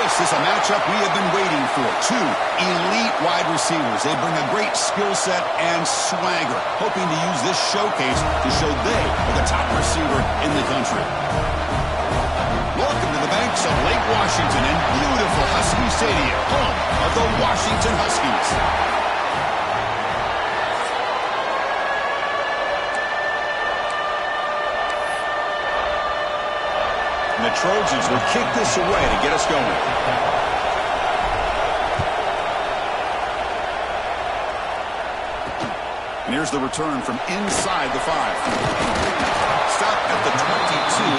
This is a matchup we have been waiting for. Two elite wide receivers. They bring a great skill set and swagger, hoping to use this showcase to show they are the top receiver in the country. Welcome to the banks of Lake Washington and beautiful Husky Stadium, home of the Washington Huskies. And the Trojans will kick this away to get us going. And here's the return from inside the 5. Stop at the 22.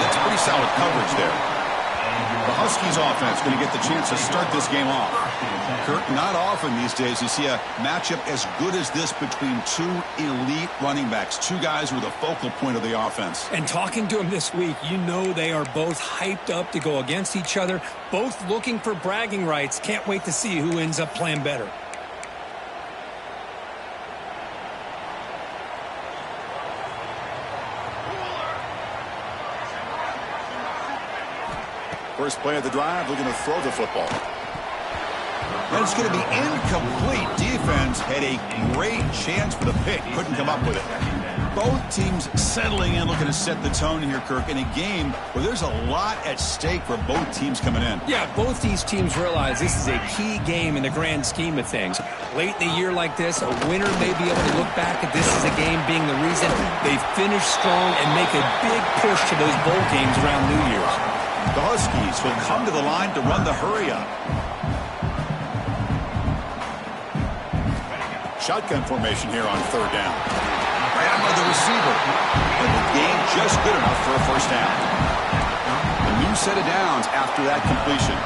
That's pretty solid coverage there. The Huskies offense going to get the chance to start this game off. Kirk, not often these days you see a matchup as good as this between two elite running backs, two guys who are the focal point of the offense. And talking to them this week, you know they are both hyped up to go against each other, both looking for bragging rights. Can't wait to see who ends up playing better. First play of the drive, looking to throw the football. And it's going to be incomplete. Defense had a great chance for the pick. Couldn't come up with it. Both teams settling in, looking to set the tone here, Kirk, in a game where there's a lot at stake for both teams coming in. Yeah, both these teams realize this is a key game in the grand scheme of things. Late in the year like this, a winner may be able to look back at this as a game being the reason they finish strong and make a big push to those bowl games around New Year's. The Huskies will come to the line to run the hurry-up. Shotgun formation here on third down. Right on the receiver. And the game just good enough for a first down. A new set of downs after that completion.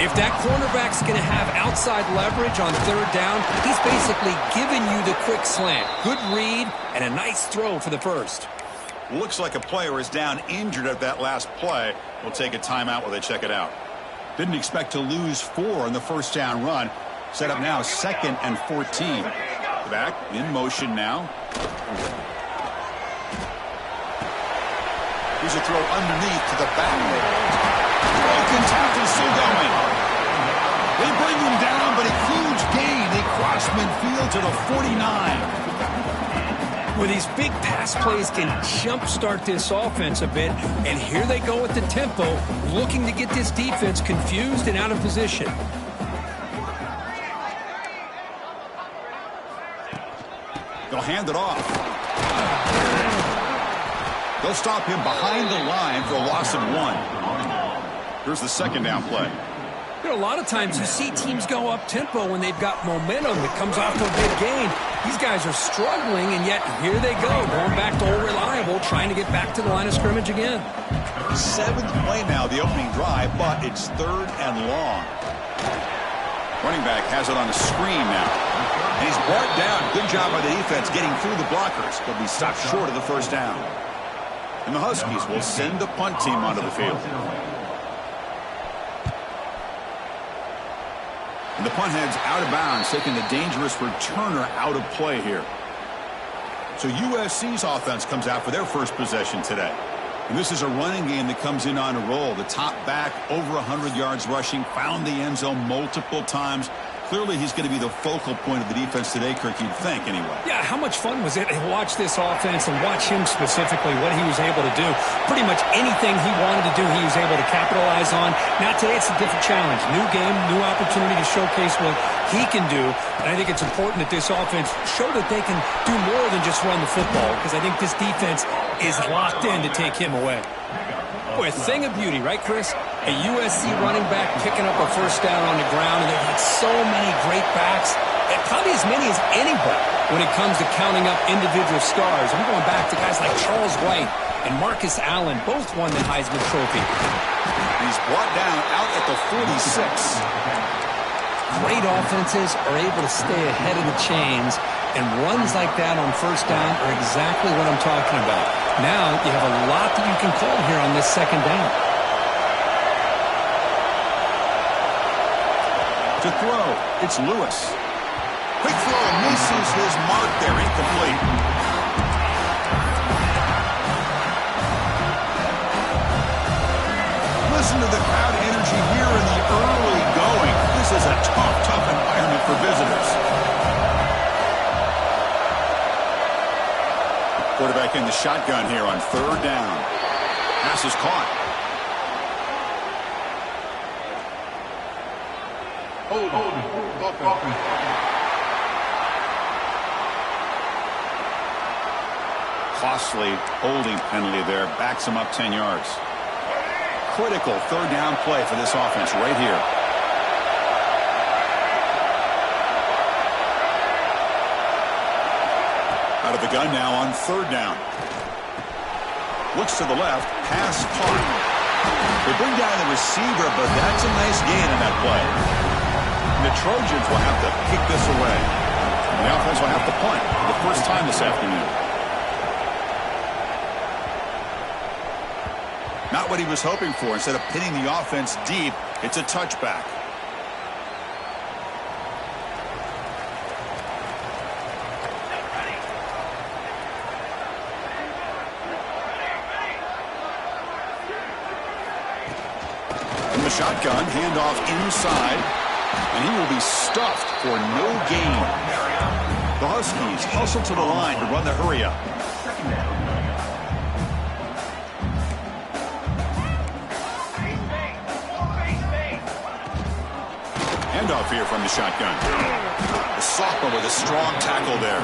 If that cornerback's going to have outside leverage on third down, he's basically giving you the quick slant. Good read and a nice throw for the first. Looks like a player is down injured at that last play. We'll take a timeout while they check it out. Didn't expect to lose 4 on the first down run. Set up now 2nd and 14. Back in motion now. Here's a throw underneath to the back. Broken tackle still going. They bring him down, but a huge gain. They cross midfield to the 49. Well, these big pass plays can jumpstart this offense a bit, and here they go with the tempo, looking to get this defense confused and out of position. They'll hand it off. They'll stop him behind the line for a loss of 1. Here's the second down play. You know, a lot of times you see teams go up-tempo when they've got momentum that comes off a big gain. These guys are struggling, and yet here they go, going back to old reliable, trying to get back to the line of scrimmage again. 7th play now, the opening drive, but it's 3rd and long. Running back has it on a screen now. And he's brought down. Good job by the defense getting through the blockers. He'll be stopped short of the first down. And the Huskies will send the punt team onto the field. And the punt heads out of bounds, taking the dangerous returner out of play here. So USC's offense comes out for their first possession today. And this is a running game that comes in on a roll. The top back, over 100 yards rushing, found the end zone multiple times. Clearly, he's going to be the focal point of the defense today, Kirk, you'd think, anyway. Yeah, how much fun was it to watch this offense and watch him specifically, what he was able to do. Pretty much anything he wanted to do, he was able to capitalize on. Now, today, it's a different challenge. New game, new opportunity to showcase what he can do. And I think it's important that this offense show that they can do more than just run the football, because I think this defense is locked in to take him away. Boy, a thing of beauty, right, Chris? A USC running back picking up a first down on the ground, and they've got so many great backs, and probably as many as anybody when it comes to counting up individual stars. I'm going back to guys like Charles White and Marcus Allen, both won the Heisman Trophy. He's brought down out at the 46. Great offenses are able to stay ahead of the chains, and runs like that on first down are exactly what I'm talking about. Now you have a lot that you can call here on this second down. To throw, it's Lewis. Quick throw, misses his mark there, incomplete. Listen to the crowd energy here in the early going. This is a tough environment for visitors. Quarterback in the shotgun here on third down. Pass is caught. Costly holding penalty there. Backs him up 10 yards. Critical third down play for this offense right here. Out of the gun now on third down. Looks to the left. Pass caught. They bring down the receiver, but that's a nice gain in that play. And the Trojans will have to kick this away. And the offense will have to punt for the first time this afternoon. Not what he was hoping for. Instead of pinning the offense deep, it's a touchback. The shotgun, handoff inside, and he will be stuffed for no gain. The Huskies hustle to the line to run the hurry up. Handoff here from the shotgun. The sophomore with a strong tackle there.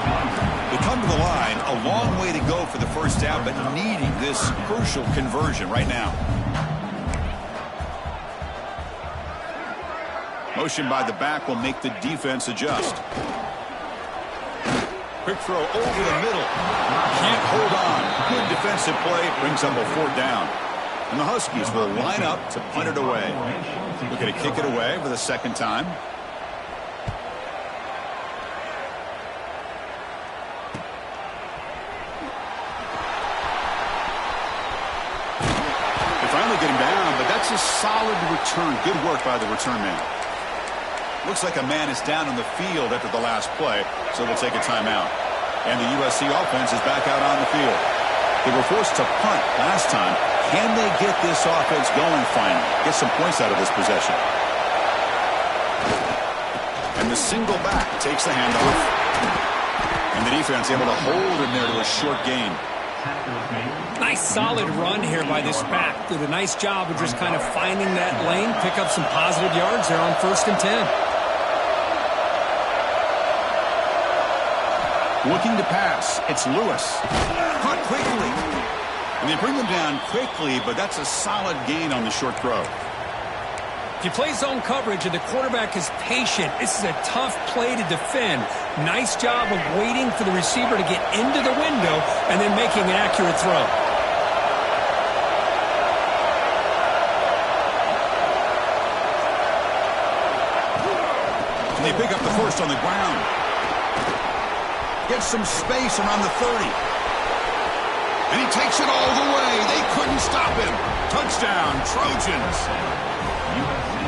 They come to the line, a long way to go for the first down, but needing this crucial conversion right now. Motion by the back will make the defense adjust. Quick throw over the middle. Can't hold on. Good defensive play. Brings up a fourth down. And the Huskies will line up to punt it away. Looking to kick it away for the second time. They finally get him down, but that's a solid return. Good work by the return man. Looks like a man is down on the field after the last play, so they'll take a timeout. And the USC offense is back out on the field. They were forced to punt last time. Can they get this offense going finally? Get some points out of this possession. And the single back takes the handoff. And the defense able to hold him there to a short gain. Nice solid run here by this back. Did a nice job of just kind of finding that lane, pick up some positive yards there on 1st and 10. Looking to pass. It's Lewis. Caught quickly. And they bring them down quickly, but that's a solid gain on the short throw. If you play zone coverage and the quarterback is patient, this is a tough play to defend. Nice job of waiting for the receiver to get into the window and then making an accurate throw. And they pick up the first on the ground. Gets some space around the 30. And he takes it all the way. They couldn't stop him. Touchdown, Trojans.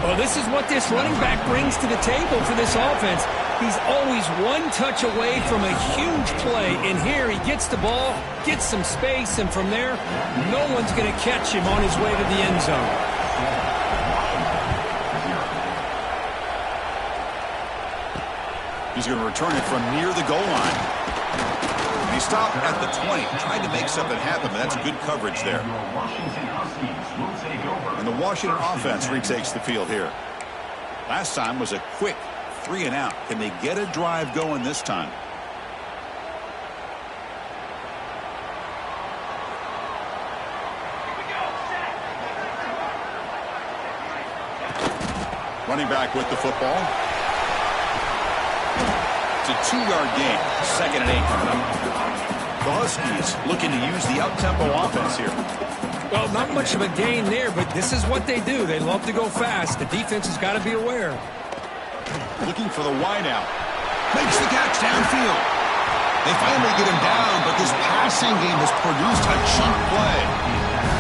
Well, this is what this running back brings to the table for this offense. He's always one touch away from a huge play. And here he gets the ball, gets some space, and from there, no one's going to catch him on his way to the end zone. He's going to return it from near the goal line. He stopped at the 20, tried to make something happen, but that's good coverage there. And the Washington offense retakes the field here. Last time was a quick 3 and out. Can they get a drive going this time? Running back with the football. It's a 2-yard gain. 2nd and 8 coming up. The Huskies looking to use the up-tempo offense here. Well, not much of a gain there, but this is what they do. They love to go fast. The defense has got to be aware. Looking for the wideout. Makes the catch downfield. They finally get him down, but this passing game has produced a chunk play.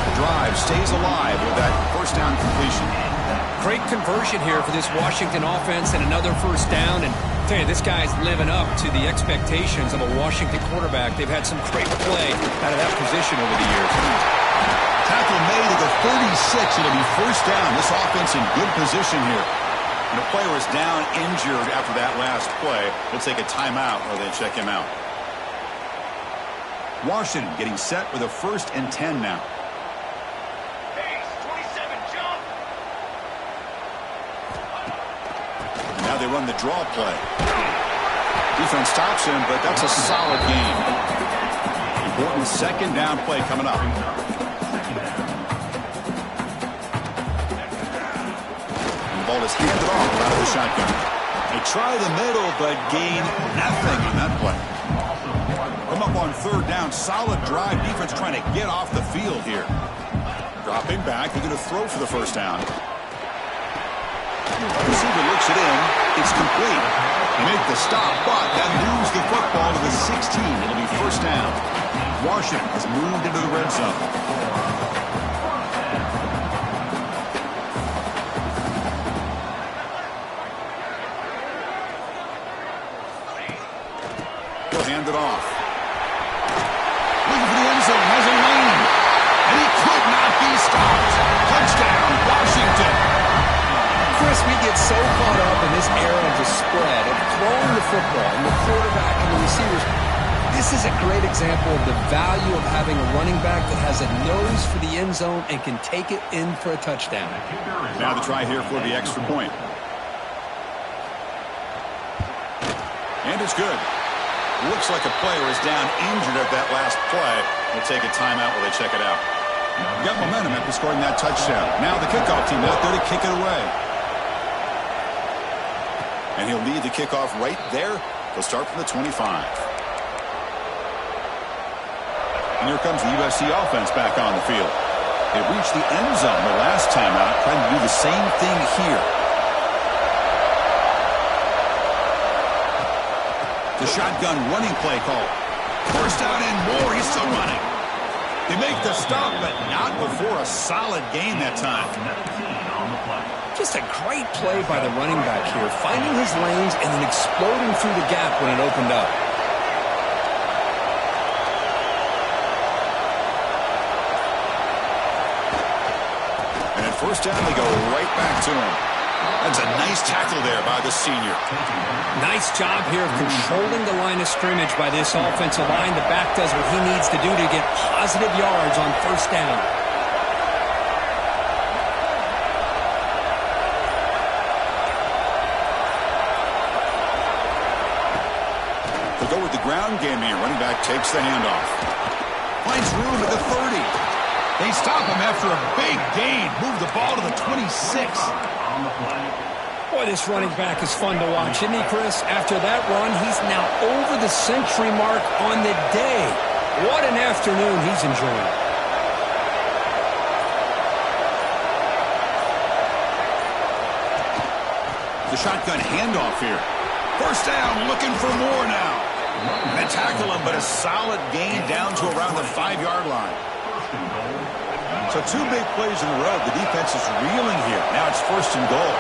The drive stays alive with that first down completion. Great conversion here for this Washington offense and another first down. And I tell you, this guy's living up to the expectations of a Washington quarterback. They've had some great play out of that position over the years. Tackle made at the 30 It'll be first down. This offense in good position here. And the player is down injured after that last play. They'll take a timeout or they check him out. Washington getting set with a 1st and 10 now. Now they run the draw play. Defense stops him, but that's a solid gain. Important 2nd down play coming up. And the ball is handed off out of the shotgun. They try the middle, but gain nothing on that play. Come up on 3rd down. Solid drive. Defense trying to get off the field here. Dropping back. They're going to throw for the 1st down. Receiver looks it in. It's complete. They make the stop, but that moves the football to the 16. It'll be 1st down. Washington has moved into the red zone. He'll hand it off. Looking for the end zone. Has a lane. And he could not be stopped. Touchdown, Washington. Chris, we get so caught up in this era of the spread, of throwing the football, and the quarterback and the receivers. This is a great example of the value of having a running back that has a nose for the end zone and can take it in for a touchdown. Now the try here for the extra point. And it's good. Looks like a player is down injured at that last play. We'll take a timeout while they check it out. Got momentum after scoring that touchdown. Now the kickoff team out there to kick it away. And he'll lead the kickoff right there. He'll start from the 25. And here comes the USC offense back on the field. They reached the end zone the last time out, trying to do the same thing here. The shotgun running play call. 1st down and more. He's still running. They make the stop, but not before a solid gain that time. Just a great play by the running back here, finding his lanes and then exploding through the gap when it opened up. And at 1st down, they go right back to him. That's a nice tackle there by the senior. Nice job here of controlling the line of scrimmage by this offensive line. The back does what he needs to do to get positive yards on 1st down. They'll go with the ground game here. Running back takes the handoff. Finds room at the 30. They stop him after a big gain. Move the ball to the 26. Boy, this running back is fun to watch, isn't he, Chris? After that run, he's now over the century mark on the day. What an afternoon he's enjoying. The shotgun handoff here. 1st down, looking for more now. And they tackle him, but a solid gain down to around the 5-yard line. So 2 big plays in a row. The defense is reeling here. Now it's 1st and goal.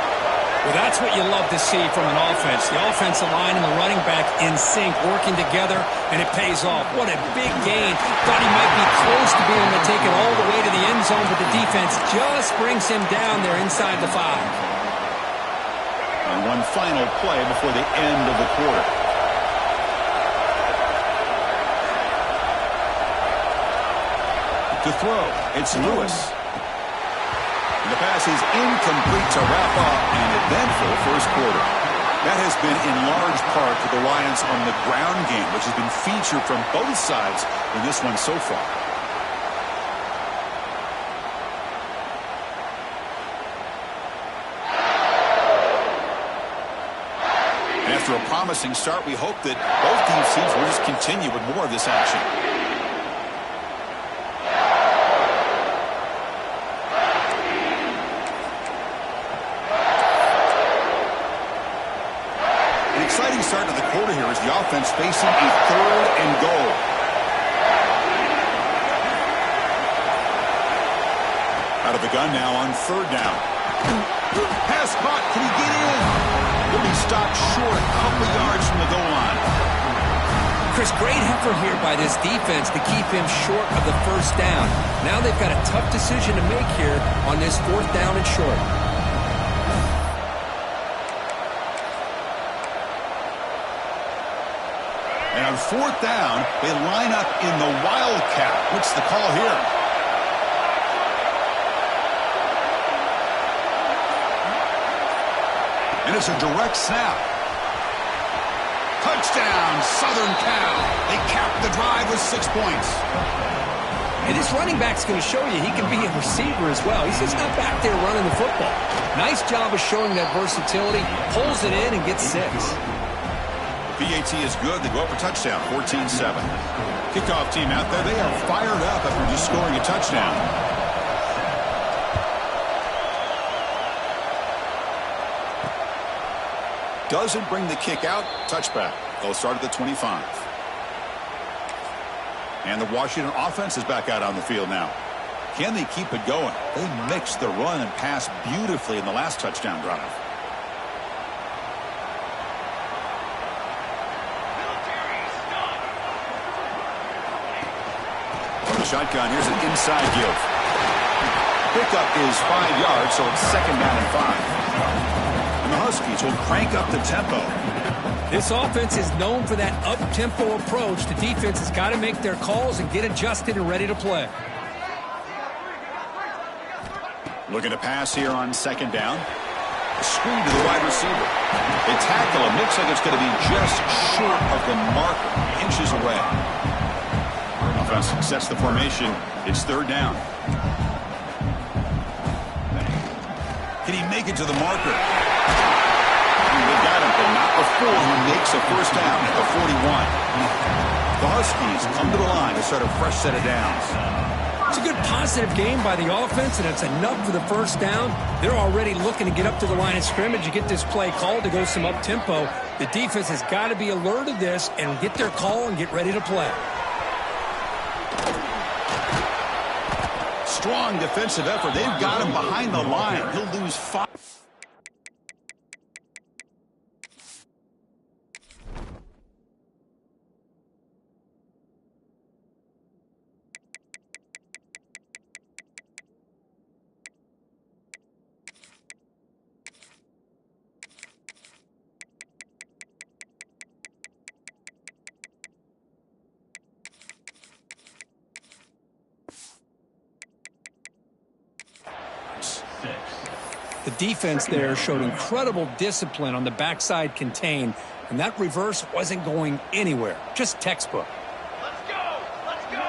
Well, that's what you love to see from an offense. The offensive line and the running back in sync, working together, and it pays off. What a big gain. Thought he might be close to being able to take it all the way to the end zone, but the defense just brings him down there inside the 5. And one final play before the end of the quarter. To throw, it's Lewis. And the pass is incomplete to wrap up an eventful 1st quarter. That has been in large part to the reliance on the ground game, which has been featured from both sides in this one so far. After a promising start, we hope that both teams will just continue with more of this action. An exciting start to the quarter here as the offense facing a 3rd and goal. Out of the gun now on 3rd down. Pass caught. Can he get in? He'll be stopped short a couple yards from the goal line. Chris, great effort here by this defense to keep him short of the first down. Now they've got a tough decision to make here on this 4th down and short. And on 4th down, they line up in the Wildcat. What's the call here? And it's a direct snap. Touchdown, Southern Cal. They cap the drive with 6 points. And this running back's going to show you he can be a receiver as well. He's just not back there running the football. Nice job of showing that versatility. Pulls it in and gets 6. PAT is good. They go up for touchdown, 14-7. Kickoff team out there. They are fired up after just scoring a touchdown. Doesn't bring the kick out. Touchback. They'll start at the 25. And the Washington offense is back out on the field now. Can they keep it going? They mixed the run and pass beautifully in the last touchdown drive. From the shotgun, here's an inside give. Pickup is 5 yards, so it's 2nd down and 5. And the Huskies will crank up the tempo. This offense is known for that up-tempo approach. The defense has got to make their calls and get adjusted and ready to play. Looking to pass here on 2nd down. Screen to the wide receiver. They tackle him. Looks like it's going to be just short of the marker. Inches away. Offense sets the formation. It's 3rd down. Can he make it to the marker? They got him, but not before he makes a 1st down at the 41. The Huskies come to the line to start a fresh set of downs. It's a good positive game by the offense, and it's enough for the 1st down. They're already looking to get up to the line of scrimmage and get this play called to go some up-tempo. The defense has got to be alert of this and get their call and get ready to play. Strong defensive effort. They've got him behind the line. He'll lose 5. The defense there showed incredible discipline on the backside contain, and that reverse wasn't going anywhere. Just textbook. Let's go! Let's go!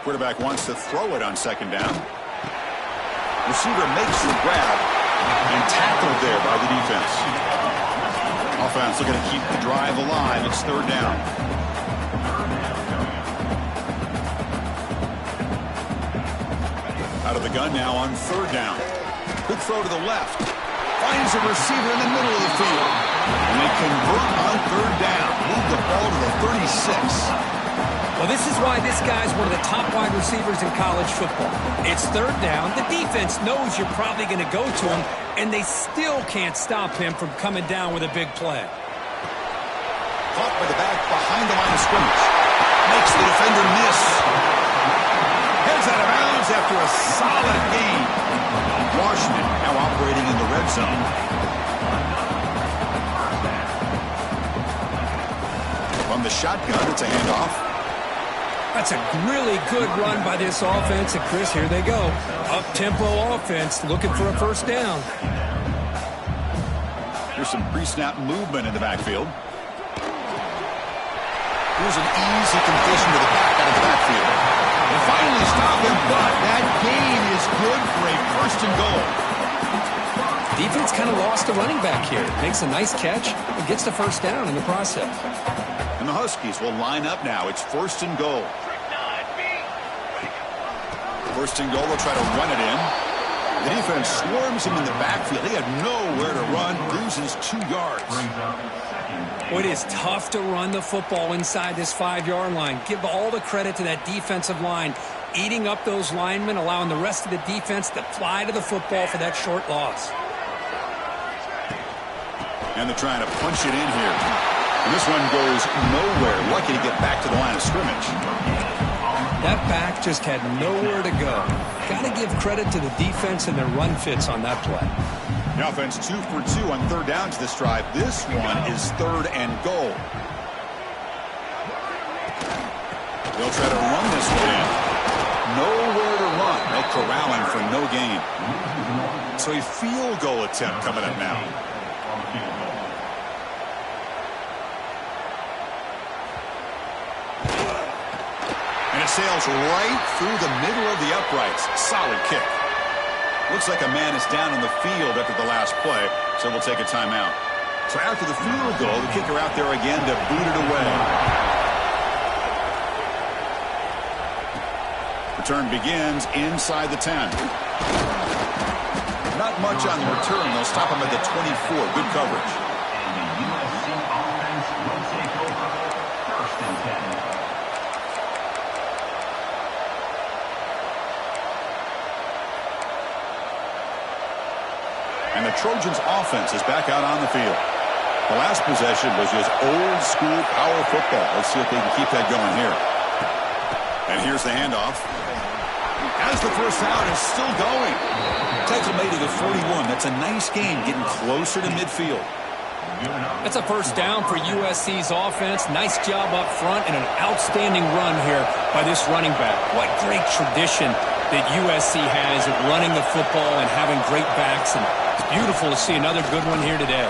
Quarterback wants to throw it on 2nd down. Receiver makes the grab and tackled there by the defense. Offense looking to keep the drive alive. It's 3rd down. Out of the gun now on 3rd down. Good throw to the left. Finds a receiver in the middle of the field. And they convert on 3rd down. Move the ball to the 36. Well, this is why this guy's one of the top wide receivers in college football. It's 3rd down. The defense knows you're probably going to go to him, and they still can't stop him from coming down with a big play. Caught by the back behind the line of scrimmage. Makes the defender miss. Heads out of bounds after a solid gain. Washington now operating in the red zone. From the shotgun, it's a handoff. That's a really good run by this offense. And, Chris, here they go. Up-tempo offense looking for a 1st down. Here's some pre-snap movement in the backfield. Here's an easy completion to the back out of the backfield. They finally stop him, but that gain is good for a 1st and goal. Defense kind of lost the running back here. Makes a nice catch and gets the 1st down in the process. And the Huskies will line up now. It's 1st and goal. 1st and goal, they'll try to run it in. The defense swarms him in the backfield. They had nowhere to run, loses 2 yards. Well, it is tough to run the football inside this 5-yard line. Give all the credit to that defensive line, eating up those linemen, allowing the rest of the defense to fly to the football for that short loss. And they're trying to punch it in here. And this one goes nowhere. Lucky to get back to the line of scrimmage. That back just had nowhere to go. Got to give credit to the defense and their run fits on that play. The offense 2 for 2 on third downs this drive. This one is 3rd and goal. They'll try to run this one in. Nowhere to run. No corralling for no gain. So a field goal attempt coming up now. And it sails right through the middle of the uprights. Solid kick. Looks like a man is down on the field after the last play, so we'll take a timeout. So after the field goal, the kicker out there again to boot it away. Return begins inside the 10. Not much on the return. They'll stop him at the 24. Good coverage. And the Trojans' offense is back out on the field. The last possession was just old-school power football. Let's see if they can keep that going here. And here's the handoff. As the first down is still going. Tackle made to the 41. That's a nice game, getting closer to midfield. That's a first down for USC's offense. Nice job up front and an outstanding run here by this running back. What great tradition that USC has of running the football and having great backs. And it's beautiful to see another good one here today.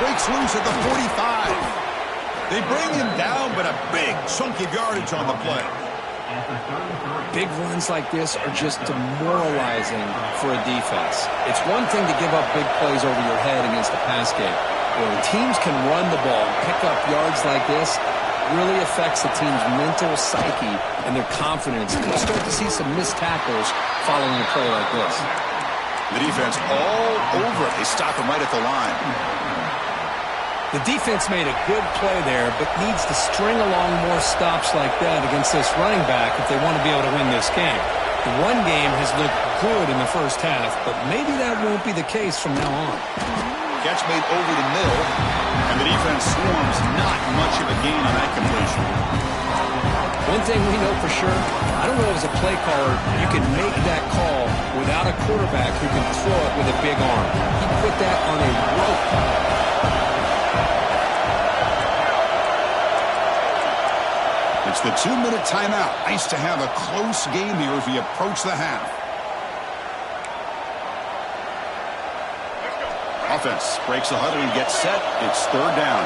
Breaks loose at the 45. They bring him down, but a big chunk of yardage on the play. Big runs like this are just demoralizing for a defense. It's one thing to give up big plays over your head against the pass game. When teams can run the ball and pick up yards like this, it really affects the team's mental psyche and their confidence. And you start to see some missed tackles following a play like this. The defense all over it. They stop him right at the line. The defense made a good play there, but needs to string along more stops like that against this running back if they want to be able to win this game. The run game has looked good in the first half, but maybe that won't be the case from now on. Catch made over the middle, and the defense swarms. Not much of a gain on that completion. One thing we know for sure, I don't know as a play caller, you can make that call without a quarterback who can throw it with a big arm. He put that on a rope. It's the 2-minute timeout. Nice to have a close game here as we approach the half. Offense breaks the huddle and gets set. It's 3rd down.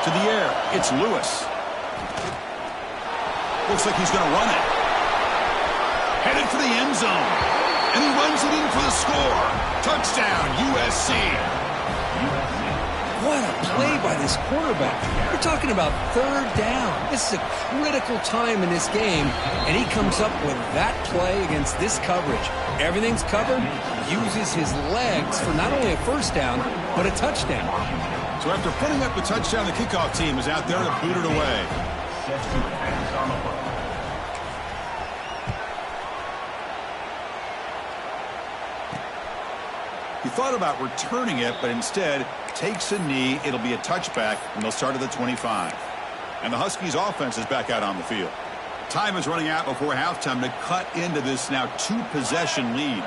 To the air. It's Lewis. Looks like he's going to run it. Headed for the end zone. And he runs it in for the score. Touchdown, USC. What a play by this quarterback. We're talking about 3rd down. This is a critical time in this game, and he comes up with that play against this coverage. Everything's covered. Uses his legs for not only a first down, but a touchdown. So after putting up the touchdown, the kickoff team is out there to boot it away. He thought about returning it, but instead takes a knee. It'll be a touchback, and they'll start at the 25. And the Huskies' offense is back out on the field. Time is running out before halftime to cut into this now 2-possession lead.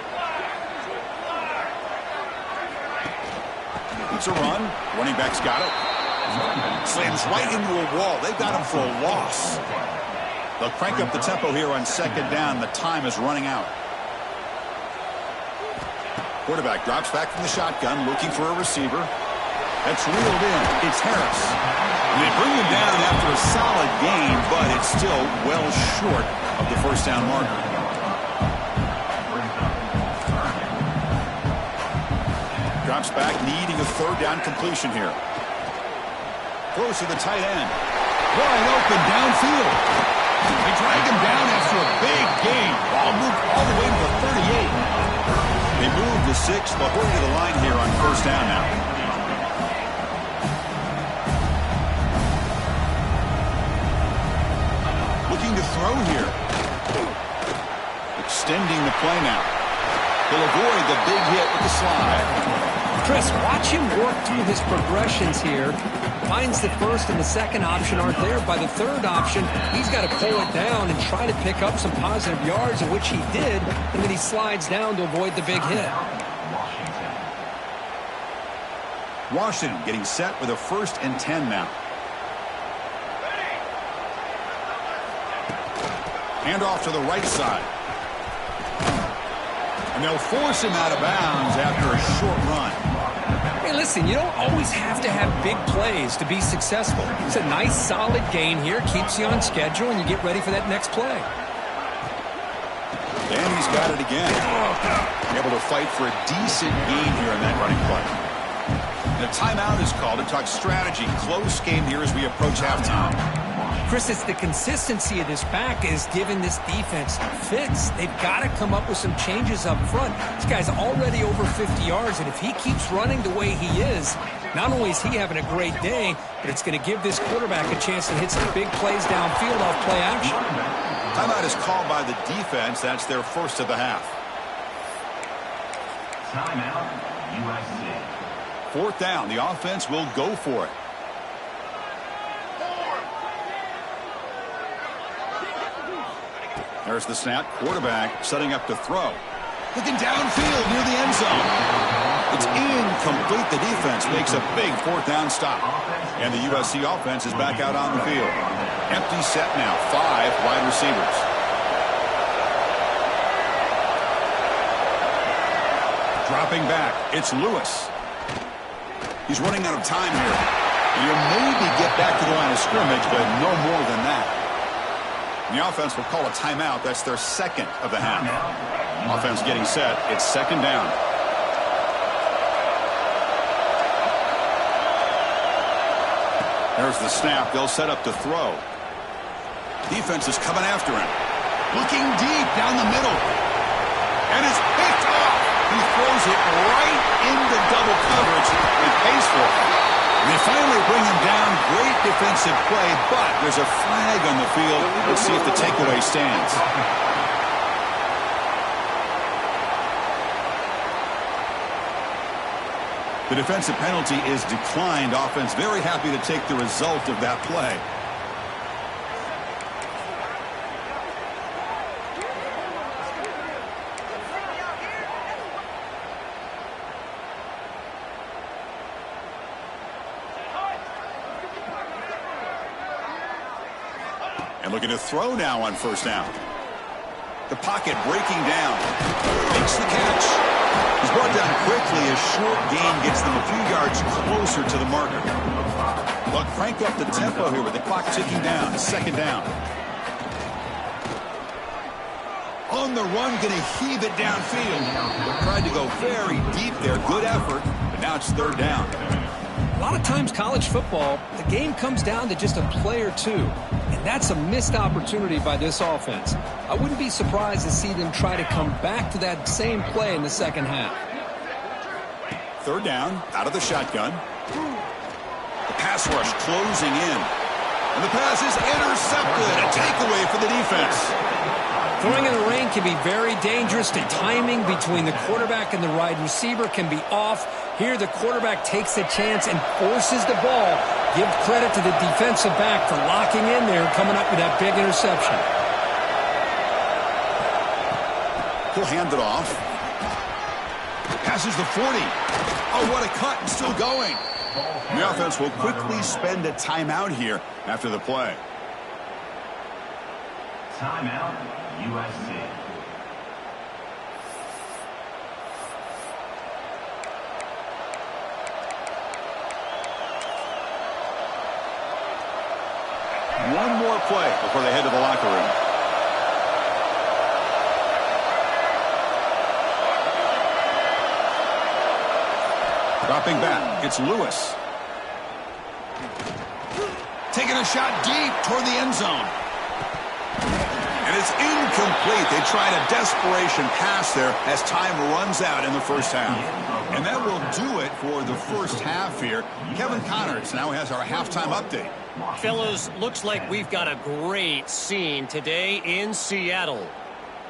It's a run. Running back's got it. Slams right into a wall. They've got him for a loss. They'll crank up the tempo here on 2nd down. The time is running out. Quarterback drops back from the shotgun, looking for a receiver. That's reeled in. It's Harris. And they bring him down after a solid gain, but it's still well short of the first down marker. Drops back, needing a 3rd down completion here. Close to the tight end. Wide open downfield. They drag him down after a big gain. Ball moved all the way to the 38. They move the 6, but we're to the line here on 1st down now. Looking to throw here. play now. He'll avoid the big hit with the slide. Chris, watch him work through his progressions here. Finds the first and the second option aren't there. By the third option, he's got to pull it down and try to pick up some positive yards, of which he did, and then he slides down to avoid the big hit. Washington getting set with a 1st and 10 now. Hand off to the right side. And they'll force him out of bounds after a short run. Hey, listen, you don't always have to have big plays to be successful. It's a nice, solid gain here. Keeps you on schedule, and you get ready for that next play. And he's got it again. Able to fight for a decent gain here in that running play. And a timeout is called to talk strategy. Close game here as we approach halftime. Chris, it's the consistency of this back is giving this defense fits. They've got to come up with some changes up front. This guy's already over 50 yards, and if he keeps running the way he is, not only is he having a great day, but it's going to give this quarterback a chance to hit some big plays downfield off play action. Timeout is called by the defense. That's their first of the half. Timeout, USC. 4th down. The offense will go for it. There's the snap. Quarterback setting up to throw. Looking downfield near the end zone. It's incomplete. The defense makes a big 4th down stop. And the USC offense is back out on the field. Empty set now. 5 wide receivers. Dropping back. It's Lewis. He's running out of time here. He'll maybe get back to the line of scrimmage, but no more than that. The offense will call a timeout. That's their 2nd of the half. Offense getting set. It's 2nd down. There's the snap. They'll set up to throw. Defense is coming after him. Looking deep down the middle. And it's picked off. He throws it right into double coverage and pays for it. And they finally bring him down. Great defensive play, but there's a flag on the field. Let's see if the takeaway stands. The defensive penalty is declined. Offense very happy to take the result of that play. And looking to throw now on 1st down. The pocket breaking down. Makes the catch. He's brought down quickly. A short gain gets them a few yards closer to the marker. But crank up the tempo here with the clock ticking down. 2nd down. On the run, going to heave it downfield. Tried to go very deep there. Good effort. But now it's 3rd down. A lot of times college football, the game comes down to just a play or two. And that's a missed opportunity by this offense. I wouldn't be surprised to see them try to come back to that same play in the 2nd half. 3rd down, out of the shotgun. The pass rush closing in. And the pass is intercepted. A takeaway for the defense. Throwing in the rain can be very dangerous. The timing between the quarterback and the wide receiver can be off. Here the quarterback takes a chance and forces the ball. Give credit to the defensive back for locking in there, coming up with that big interception. He'll hand it off. Passes the 40. Oh, what a cut. Still going. The offense will quickly spend a timeout here after the play. Timeout, USC. One more play before they head to the locker room. Dropping back, it's Lewis. Taking a shot deep toward the end zone. And it's incomplete. They tried a desperation pass there as time runs out in the 1st half. And that will do it for the 1st half here. Kevin Connors now has our halftime update. Fellas, looks like we've got a great scene today in Seattle.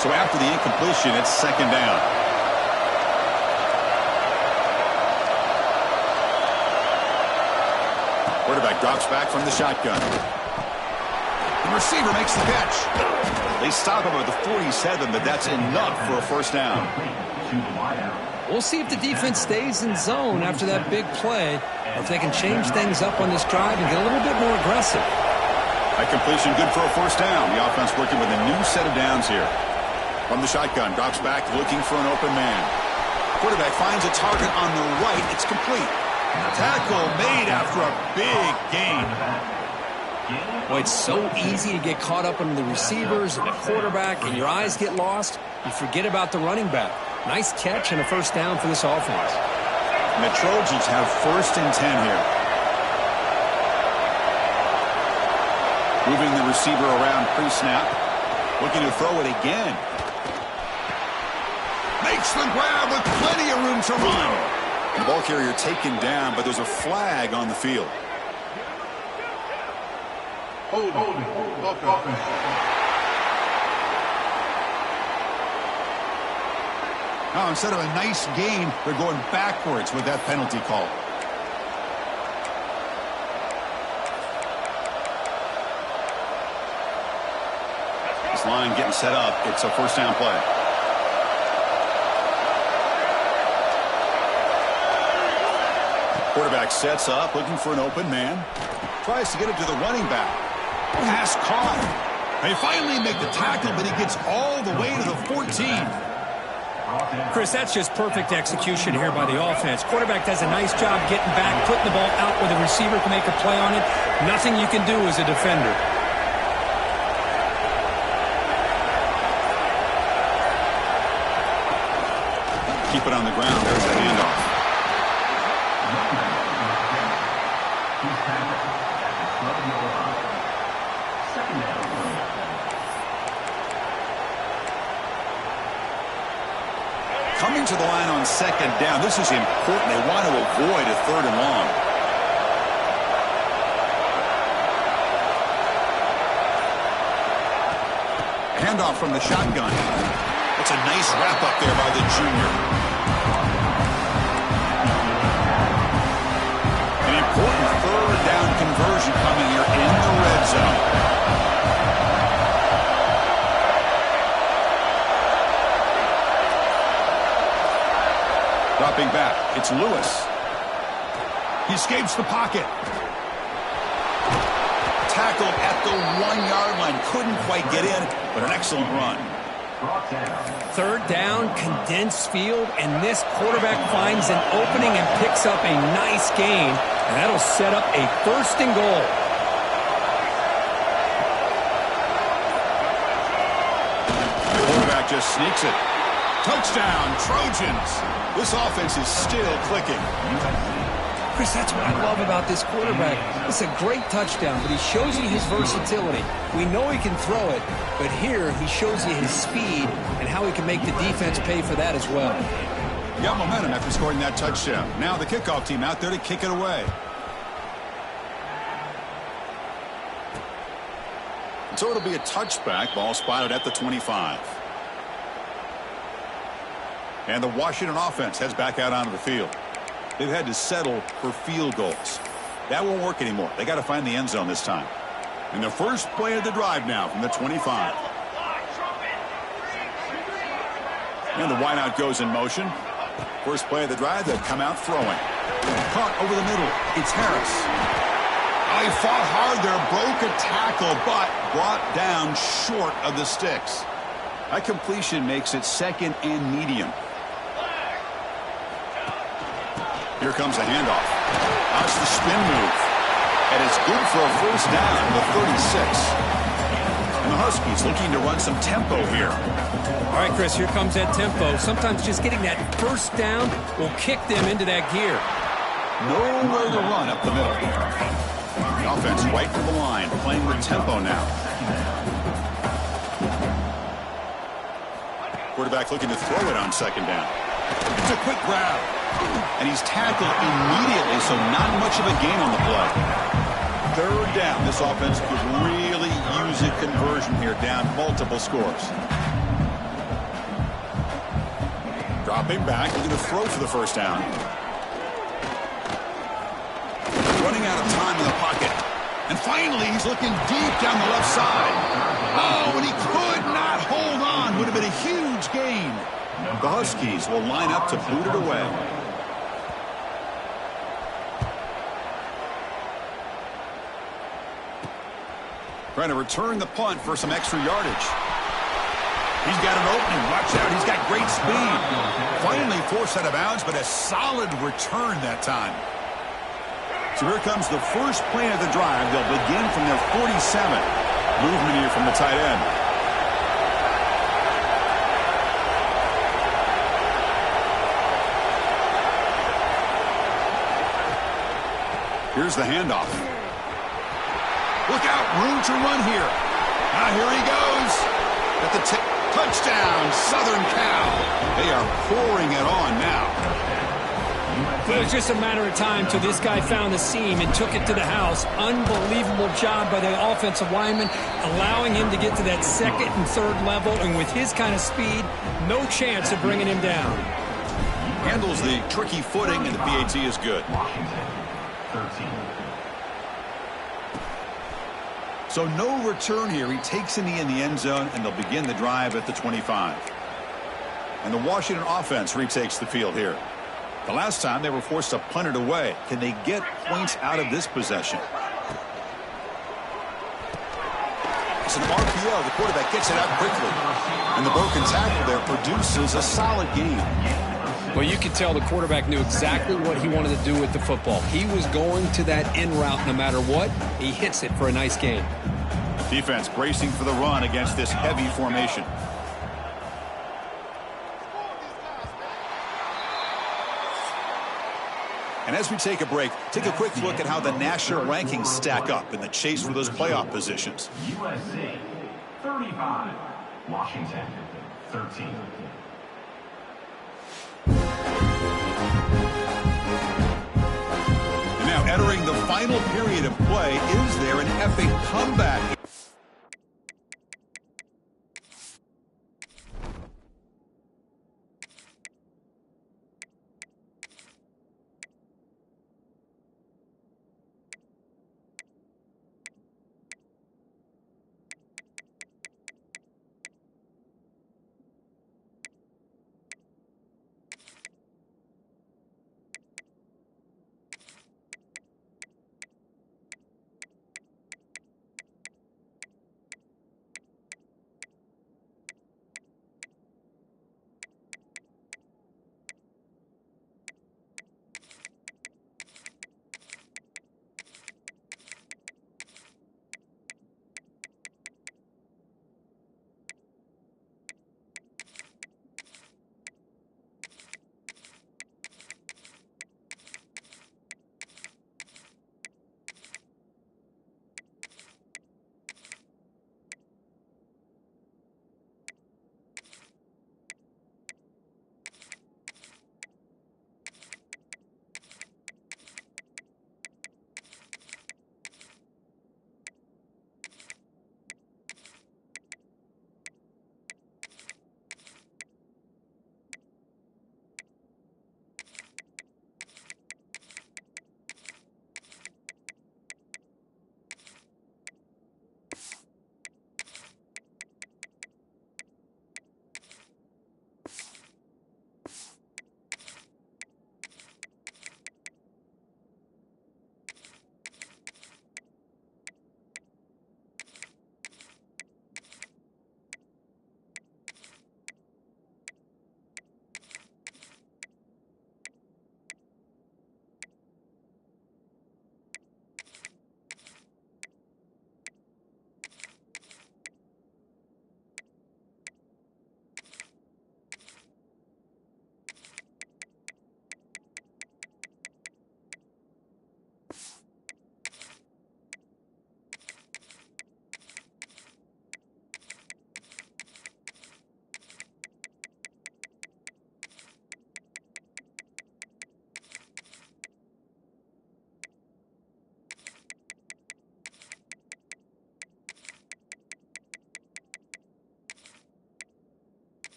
So after the incompletion, it's second down. Quarterback drops back from the shotgun. The receiver makes the catch. They stop him at the 47, but that's enough for a first down. We'll see if the defense stays in zone after that big play, or if they can change things up on this drive and get a little bit more aggressive. A completion good for a first down. The offense working with a new set of downs here. From the shotgun, drops back looking for an open man. Quarterback finds a target on the right. It's complete. Tackle made after a big gain. Boy, it's so easy to get caught up in the receivers and the quarterback, and your eyes get lost. You forget about the running back. Nice catch and a first down for this offense. And the Trojans have 1st and 10 here. Moving the receiver around pre-snap. Looking to throw it again. Makes the grab with plenty of room to run. The ball carrier taken down, but there's a flag on the field. Now, instead of a nice gain, they're going backwards with that penalty call. This line getting set up. It's a first down play. Quarterback sets up, looking for an open man. Tries to get it to the running back. Pass caught. They finally make the tackle, but he gets all the way to the 14. Chris, that's just perfect execution here by the offense. Quarterback does a nice job getting back, putting the ball out where the receiver can make a play on it. Nothing you can do as a defender. Keep it on the ground. There's the handoff. Coming to the line on second down. This is important. They want to avoid a 3rd and long. Handoff from the shotgun. It's a nice wrap up there by the junior. An important 3rd down conversion coming here in the red zone. Dropping back, it's Lewis. He escapes the pocket. Tackled at the 1-yard line. Couldn't quite get in, but an excellent run. 3rd down, condensed field, and this quarterback finds an opening and picks up a nice gain, and that'll set up a 1st and goal. The quarterback just sneaks it. Touchdown, Trojans. This offense is still clicking. Chris, that's what I love about this quarterback. It's a great touchdown, but he shows you his versatility. We know he can throw it, but here he shows you his speed and how he can make the defense pay for that as well. Got momentum after scoring that touchdown. Now the kickoff team out there to kick it away. So it'll be a touchback. Ball spotted at the 25. And the Washington offense heads back out onto the field. They've had to settle for field goals. That won't work anymore. They got to find the end zone this time. And the first play of the drive now from the 25. And the wideout goes in motion. First play of the drive, they've come out throwing. Caught over the middle. It's Harris. Oh, he fought hard there, broke a tackle, but brought down short of the sticks. That completion makes it 2nd and medium. Here comes a handoff. That's the spin move. And it's good for a first down, the 36. And the Huskies looking to run some tempo here. All right, Chris, here comes that tempo. Sometimes just getting that first down will kick them into that gear. Nowhere to run up the middle. The offense right to the line, playing with tempo now. Quarterback looking to throw it on second down. It's a quick grab. And he's tackled immediately, so not much of a gain on the play. 3rd down. This offense could really use a conversion here, down multiple scores. Dropping back, looking to throw for the first down. Running out of time in the pocket. And finally, he's looking deep down the left side. Oh, and he could not hold on. Would have been a huge gain. The Huskies will line up to boot it away. Trying to return the punt for some extra yardage. He's got an opening. Watch out. He's got great speed. Finally forced out of bounds, but a solid return that time. So here comes the first play of the drive. They'll begin from their 47. Movement here from the tight end. Here's the handoff. Look out, room to run here. Now here he goes. At the tip, touchdown, Southern Cal. They are pouring it on now. It was just a matter of time till this guy found the seam and took it to the house. Unbelievable job by the offensive lineman, allowing him to get to that second and third level, and with his kind of speed, no chance of bringing him down. Handles the tricky footing, and the PAT is good. Washington, 13. So no return here. He takes a knee in the end zone, and they'll begin the drive at the 25. And the Washington offense retakes the field here. The last time they were forced to punt it away. Can they get points out of this possession? It's an RPO. The quarterback gets it out quickly. And the broken tackle there produces a solid gain. Well, you could tell the quarterback knew exactly what he wanted to do with the football. He was going to that in route no matter what. He hits it for a nice gain. Defense bracing for the run against this heavy formation. And as we take a break, take a quick look at how the national rankings stack up in the chase for those playoff positions. USC, 35. Washington, 13. And now entering the final period of play, is there an epic comeback?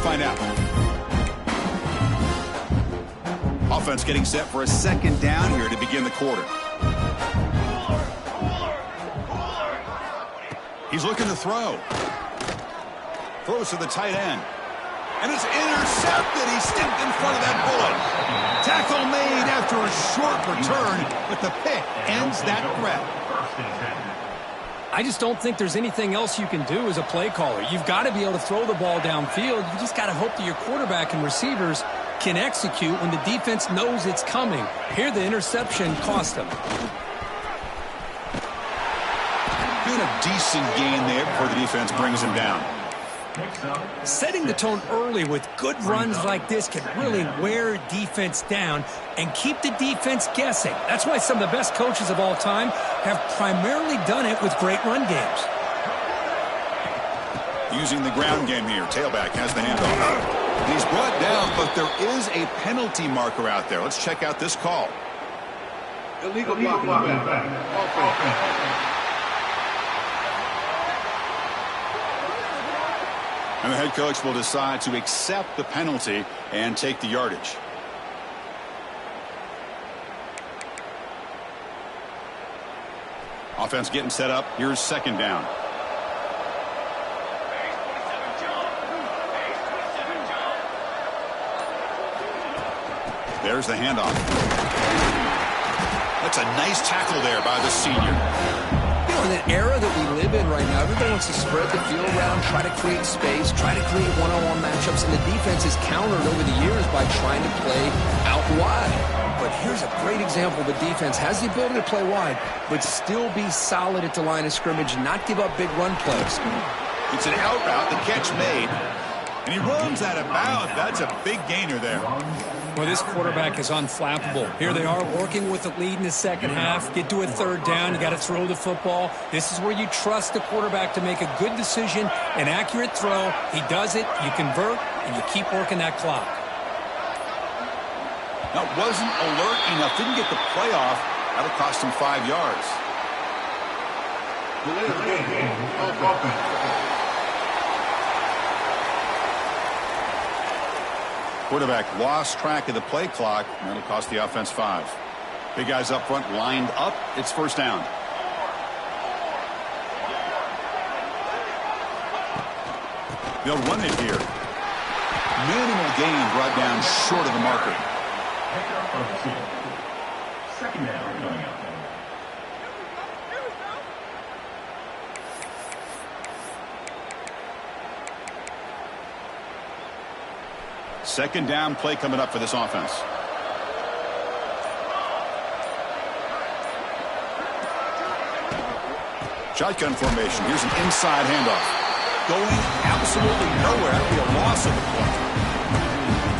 find out. Offense getting set for a second down here to begin the quarter. He's looking to throw. Throws to the tight end. And it's intercepted. He stepped in front of that bullet. Tackle made after a short return, but the pick ends that threat. I just don't think there's anything else you can do as a play caller. You've got to be able to throw the ball downfield. You just got to hope that your quarterback and receivers can execute when the defense knows it's coming. Here, the interception cost him. Doing a decent gain there before the defense brings him down. Setting the tone early with good runs like this can really wear defense down and keep the defense guessing. That's why some of the best coaches of all time have primarily done it with great run games. Using the ground game here. Tailback has the handoff. And he's brought down, but there is a penalty marker out there. Let's check out this call. Illegal blocking. And the head coach will decide to accept the penalty and take the yardage. Offense getting set up. Here's second down. There's the handoff. That's a nice tackle there by the senior. You know, in the era that we live in right now, everybody wants to spread the field around, try to create space, try to create one-on-one matchups, and the defense has countered over the years by trying to play out wide. But here's a great example. The defense has the ability to play wide, but still be solid at the line of scrimmage, not give up big run plays. It's an out route, the catch made, and he runs that about. That's a big gainer there. Well, this quarterback is unflappable. Here they are working with the lead in the second half. Get to a third down. You got to throw the football. This is where you trust the quarterback to make a good decision, an accurate throw. He does it, you convert, and you keep working that clock. That wasn't alert enough. Didn't get the play off. That'll cost him 5 yards. Quarterback lost track of the play clock. That'll cost the offense 5. Big guys up front lined up. It's first down. They'll run it here. Minimal gain brought down short of the marker. Second down coming up. Second down play coming up for this offense. Shotgun formation. Here's an inside handoff. Going absolutely nowhere. That'd be a loss of the play.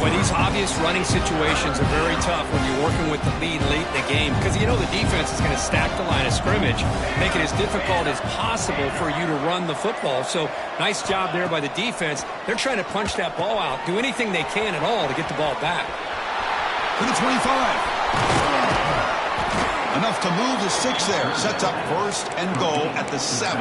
Well, these obvious running situations are very tough when you're working with the lead late in the game because you know the defense is going to stack the line of scrimmage, make it as difficult as possible for you to run the football. So nice job there by the defense. They're trying to punch that ball out, do anything they can at all to get the ball back. To the 25. Enough to move the 6 there. Sets up first and goal at the 7.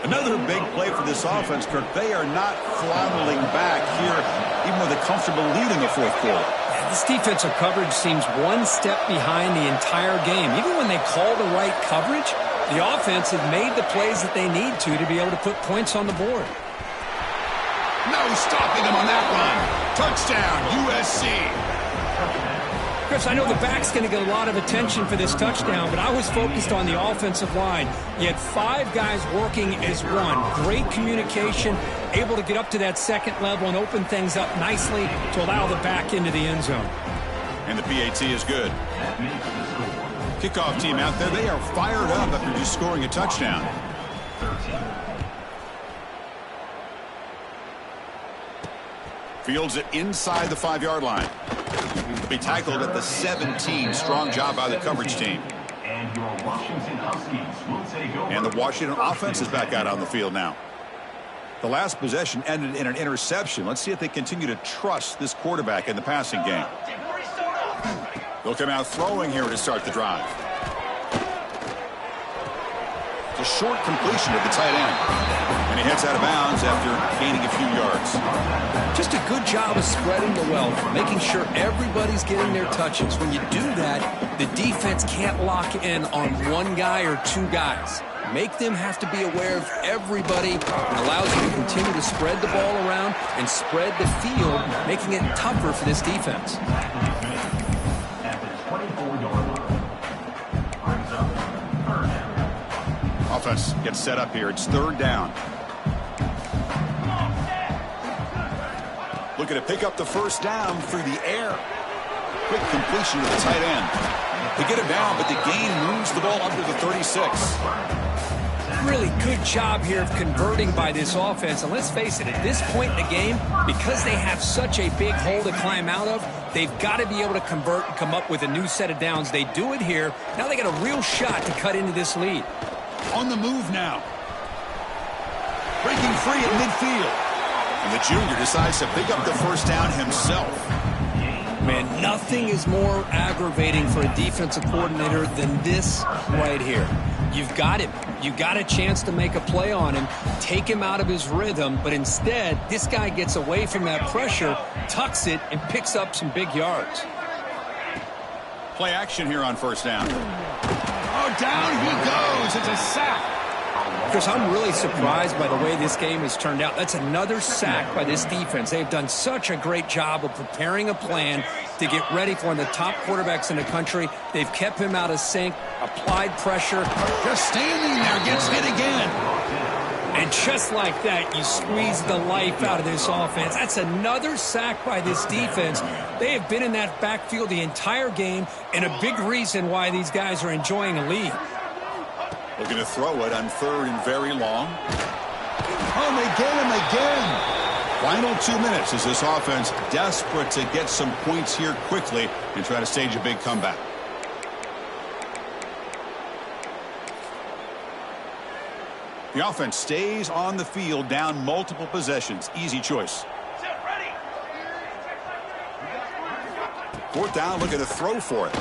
Another big play for this offense, Kirk. They are not floundering back here, even with a comfortable lead in the fourth quarter. Yeah, this defensive coverage seems one step behind the entire game. Even when they call the right coverage, the offense has made the plays that they need to be able to put points on the board. No stopping them on that run. Touchdown, USC. Chris, I know the back's going to get a lot of attention for this touchdown, but I was focused on the offensive line. You had 5 guys working as one. Great communication, able to get up to that second level and open things up nicely to allow the back into the end zone. And the PAT is good. Kickoff team out there, they are fired up after just scoring a touchdown. Fields it inside the 5-yard line. Be tackled at the 17. Strong job by the coverage team. And your Washington Huskies will take over. And the Washington offense is back out on the field now. The last possession ended in an interception. Let's see if they continue to trust this quarterback in the passing game. They'll come out throwing here to start the drive. It's a short completion to the tight end. And he heads out of bounds after gaining a few yards. Just a good job of spreading the wealth, making sure everybody's getting their touches. When you do that, the defense can't lock in on one guy or two guys. Make them have to be aware of everybody. It allows you to continue to spread the ball around and spread the field, making it tougher for this defense. Offense gets set up here. It's third down. Looking to pick up the first down through the air. Quick completion to the tight end. They get it down, but the gain moves the ball up to the 36. Really good job here of converting by this offense. And let's face it, at this point in the game, because they have such a big hole to climb out of, they've got to be able to convert and come up with a new set of downs. They do it here. Now they got a real shot to cut into this lead. On the move now. Breaking free at midfield. And the junior decides to pick up the first down himself. Man, nothing is more aggravating for a defensive coordinator than this right here. You've got him. You got a chance to make a play on him, take him out of his rhythm, but instead, this guy gets away from that pressure, tucks it, and picks up some big yards. Play action here on first down. Oh, down he goes. It's a sack. Chris, I'm really surprised by the way this game has turned out. That's another sack by this defense. They've done such a great job of preparing a plan to get ready for one of the top quarterbacks in the country. They've kept him out of sync, applied pressure. Just standing there, gets hit again. And just like that, you squeeze the life out of this offense. That's another sack by this defense. They have been in that backfield the entire game, and a big reason why these guys are enjoying a lead. Looking to throw it on third and very long. Oh, they get him again. Final 2 minutes as this offense desperate to get some points here quickly and try to stage a big comeback. The offense stays on the field down multiple possessions. Easy choice. Fourth down, looking to throw for it.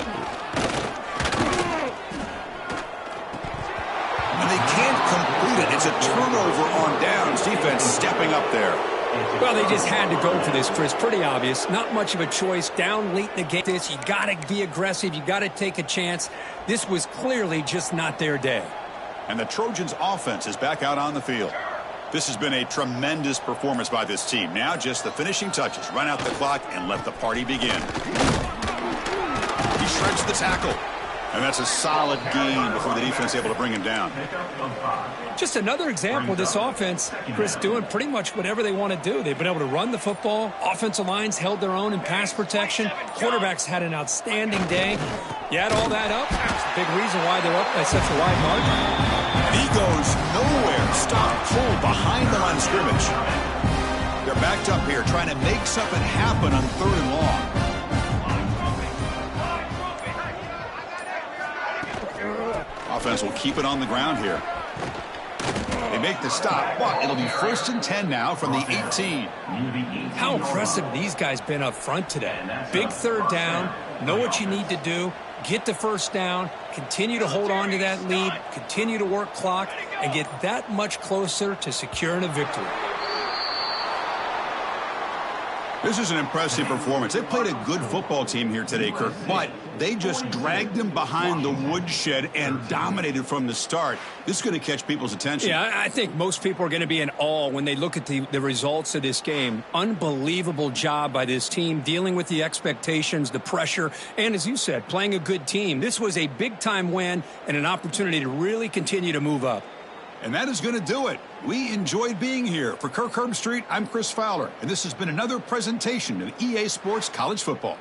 And they can't complete it. It's a turnover on downs. Defense stepping up there. Well, they just had to go for this, Chris. Pretty obvious. Not much of a choice. Down late in the game. You got to be aggressive. You got to take a chance. This was clearly just not their day. And the Trojans' offense is back out on the field. This has been a tremendous performance by this team. Now just the finishing touches. Run out the clock and let the party begin. He shreds the tackle. And that's a solid gain before the defense able to bring him down. Just another example of this offense, Chris, doing pretty much whatever they want to do. They've been able to run the football. Offensive lines held their own in pass protection. Quarterbacks had an outstanding day. You add all that up, it's a big reason why they're up by such a wide margin. And he goes nowhere. Stop pull behind the line of scrimmage. They're backed up here trying to make something happen on third and long. Offense will keep it on the ground here. They make the stop, but it'll be 1st and 10 now from the 18. How impressive these guys been up front today. Big third down, know what you need to do, get the first down, continue to hold on to that lead, continue to work clock, and get that much closer to securing a victory. This is an impressive performance. They played a good football team here today, Kirk, but they just dragged them behind the woodshed and dominated from the start. This is going to catch people's attention. Yeah, I think most people are going to be in awe when they look at the results of this game. Unbelievable job by this team, dealing with the expectations, the pressure, and as you said, playing a good team. This was a big-time win and an opportunity to really continue to move up. And that is going to do it. We enjoyed being here. For Kirk Herbstreit, I'm Chris Fowler, and this has been another presentation of EA Sports College Football.